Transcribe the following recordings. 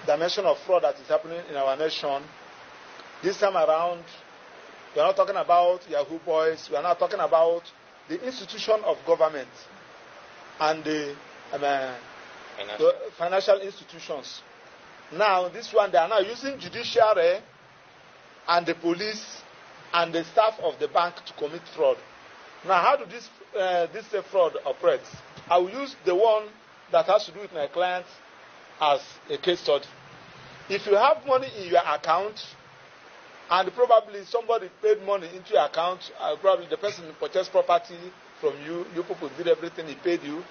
dimension of fraud that is happening in our nation. This time around, we are not talking about Yahoo boys. We are not talking about the institution of government and the financial institutions. Now, this one, they are now using judiciary and the police and the staff of the bank to commit fraud. Now, how do this fraud operate? I will use the one that has to do with my client as a case study. If you have money in your account, and probably somebody paid money into your account, probably the person purchased property from you, you people did everything, he paid you,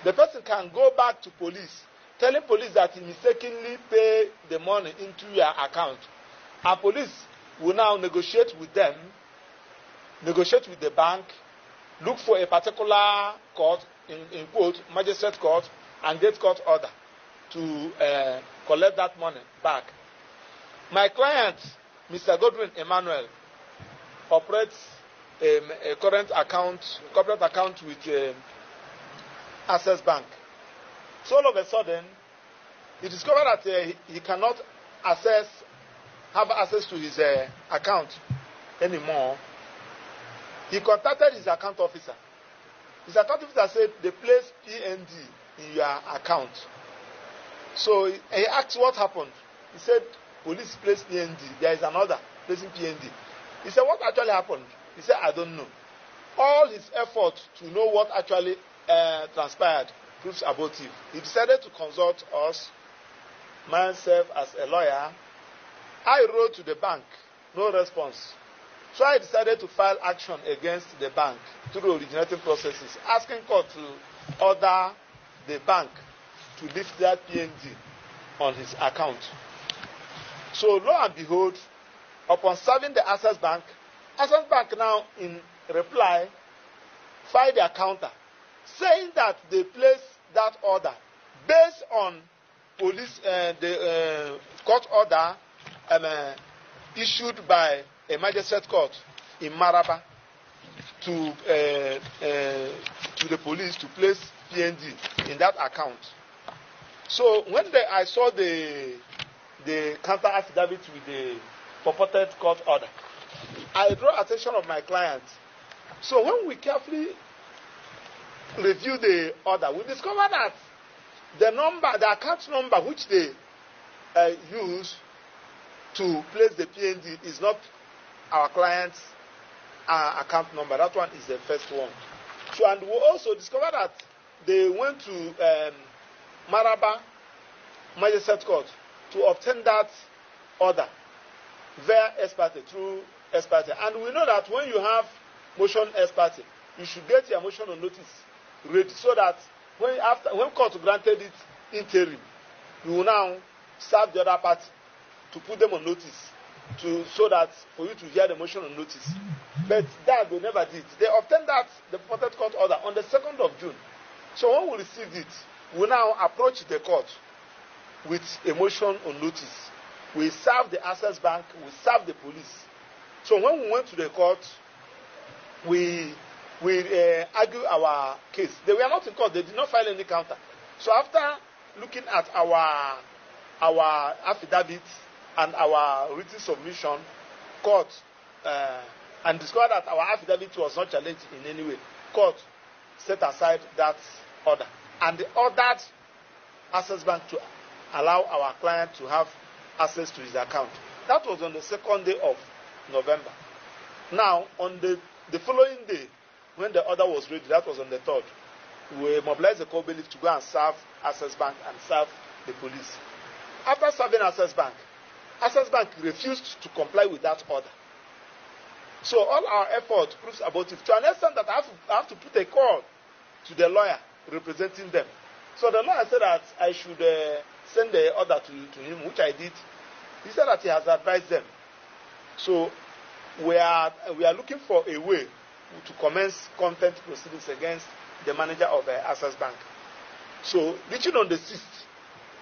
the person can go back to police, telling police that he mistakenly paid the money into your account. And police will now negotiate with them, negotiate with the bank, look for a particular court, in quote, magistrate court, and get court order to collect that money back. My client, Mr. Godwin Emmanuel, operates a corporate account with Access Bank. So all of a sudden, he discovered that he cannot have access to his account anymore. He contacted his account officer. His account officer said, they placed PND in your account. So he asked what happened. He said, police placed PND. There is another placing PND. He said, what actually happened? He said, I don't know. All his effort to know what actually transpired proves abortive. He decided to consult us, myself as a lawyer. I wrote to the bank, no response. So I decided to file action against the bank through originating processes, asking court to order the bank to lift that PND on his account. So lo and behold, upon serving the Access Bank now in reply filed their counter, saying that they placed that order based on police the court order issued by a magistrate court in Maraba to the police to place PND in that account. So when I saw the counter affidavit with the purported court order, I draw attention of my client. So when we carefully review the order, we discover that the account number which they use to place the PND is not our client's account number. That one is the first one. So, and we also discovered that they went to Maraba Magistrate Court to obtain that order via ex parte, through ex parte. And we know that when you have motion ex parte, you should get your motion on notice ready, so that when court granted it interim, you will now serve the other party to put them on notice, so that for you to hear the motion on notice. But that they never did. They obtained the purported court order on the 2nd of June. So when we received it, we now approach the court with a motion on notice. We serve the Access Bank, we serve the police. So when we went to the court, we argue our case. They were not in court, they did not file any counter. So after looking at our affidavit and our written submission, court and discovered that our affidavit was not challenged in any way, court set aside that order and they ordered Access Bank to allow our client to have access to his account. That was on the 2nd day of November. Now, on the following day, when the order was ready, that was on the 3rd, we mobilized the co-bailiff to go and serve Access Bank and serve the police. After serving Access Bank refused to comply with that order. So all our effort proves abortive, to an extent that I have to put a call to the lawyer representing them. So the lawyer said that I should send the order to him, which I did. He said that he has advised them. So we are looking for a way to commence contempt proceedings against the manager of Access Bank. So reaching on the 6th,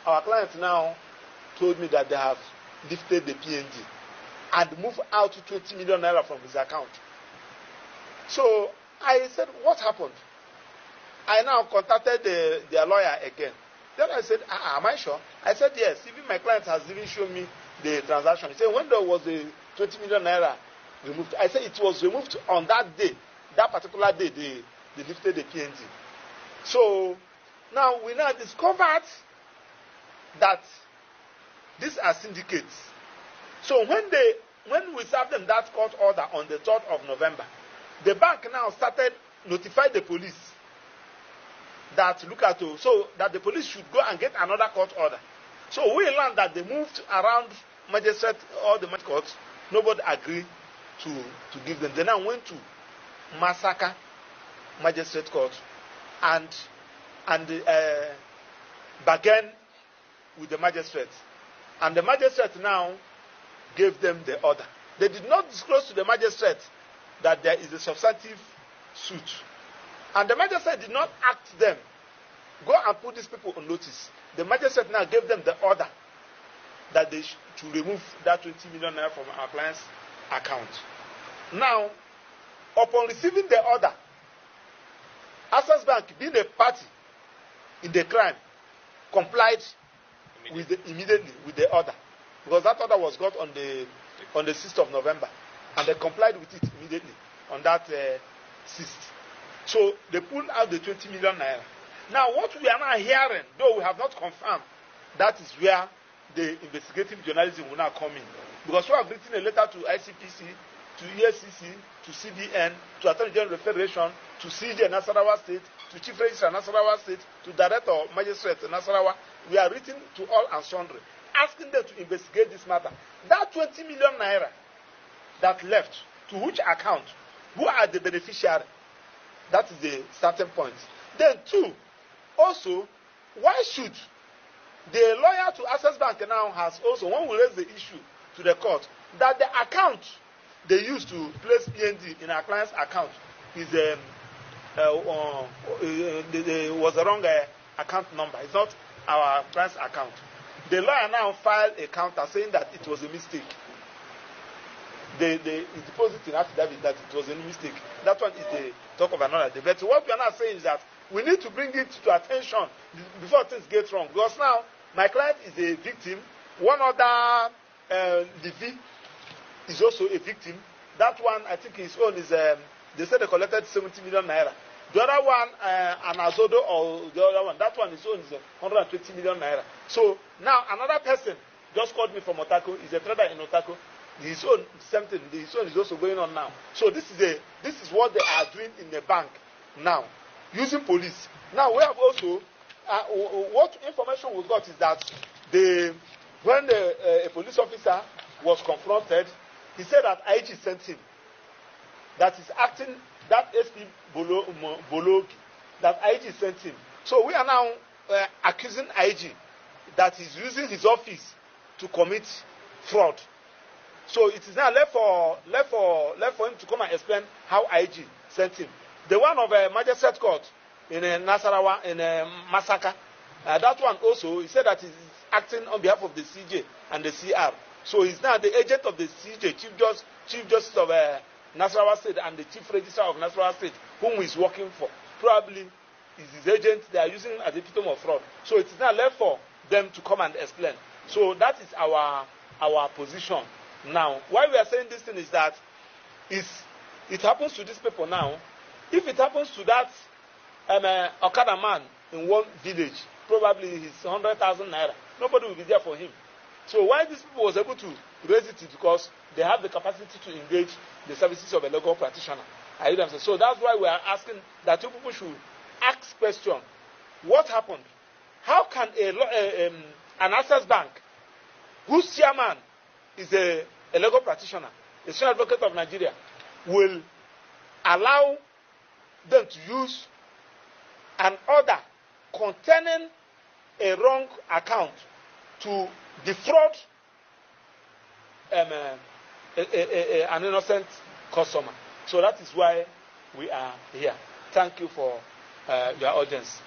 our client now told me that they have lifted the PND and moved out 20 million naira from his account. So I said, what happened? I now contacted their lawyer again. Then I said, am I sure? I said, yes. Even my client has even shown me the transaction. He said, when there was a 20 million naira removed, I said it was removed on that day. That particular day, they lifted the PNG. So now we now discovered that these are syndicates. So when we served them that court order on the 3rd of November, the bank now started notify the police that so that the police should go and get another court order. So we learned that they moved around magistrate, all the magistrate courts. Nobody agreed to give them. They now went to Masaka Magistrate Court and bargained with the magistrate. And the magistrate now gave them the order. They did not disclose to the magistrate that there is a substantive suit. And the magistrate did not ask them, go and put these people on notice. The magistrate now gave them the order that they to remove that 20 million naira from our client's account. Now, upon receiving the order, Access Bank, being a party in the crime, complied immediately with the order, because that order was got on the 6th of November, and they complied with it immediately on that 6th. So they pulled out the 20 million naira. Now, what we are now hearing, though we have not confirmed, that is where the investigative journalism will now come in, because we have written a letter to ICPC, to ESCC, to CBN, to Attorney General Federation, to CJ Nasarawa State, to Chief Registrar Nasarawa State, to Director Magistrate Nasarawa. We are written to all and sundry, asking them to investigate this matter. That 20 million naira that left, to which account? Who are the beneficiaries? That is the starting point. Then, two, also, why should the lawyer to Access Bank now has also, when we raise the issue to the court, that the account they used to place PND in our client's account is was the wrong account number. It's not our client's account. The lawyer now filed a counter saying that it was a mistake. They deposit in affidavit that it was a mistake. That one is the talk of another day. But what we are now saying is that we need to bring it to attention before things get wrong. Because now my client is a victim. One other Livy is also a victim. That one, I think his own is, they said they collected 70 million naira. The other one, Anazodo, or the other one, that one, his own is 120 million naira. So now another person just called me from Otako. He's a trader in Otako. His own, same thing. His own is also going on now. So this is what they are doing in the bank now, using police. Now we have also, what information we got is that when a police officer was confronted, he said that IG sent him. That is acting, that SP Bologi, that IG sent him. So we are now accusing IG that he's using his office to commit fraud. So it is now left for him to come and explain how IG sent him. The one of Magistrate Court in Nasarawa, in Masaka, that one also, he said that he's acting on behalf of the CJ and the CR. So he's now the agent of the CJ, Chief Justice of Nasarawa State, and the Chief Registrar of Nasarawa State, whom he's working for. Probably is his agent. They are using him as a victim of fraud. So it is now left for them to come and explain. So that is our position. Now, why we are saying this thing is that it happens to these people now. If it happens to that Okada man in one village, probably he's 100,000 naira. Nobody will be there for him. So why these people was able to raise it is because they have the capacity to engage the services of a legal practitioner. So that's why we are asking that you people should ask question. What happened? How can an Access Bank, whose chairman is a legal practitioner, a senior advocate of Nigeria, will allow them to use an order containing a wrong account to defraud an innocent customer? So that is why we are here. Thank you for your audience.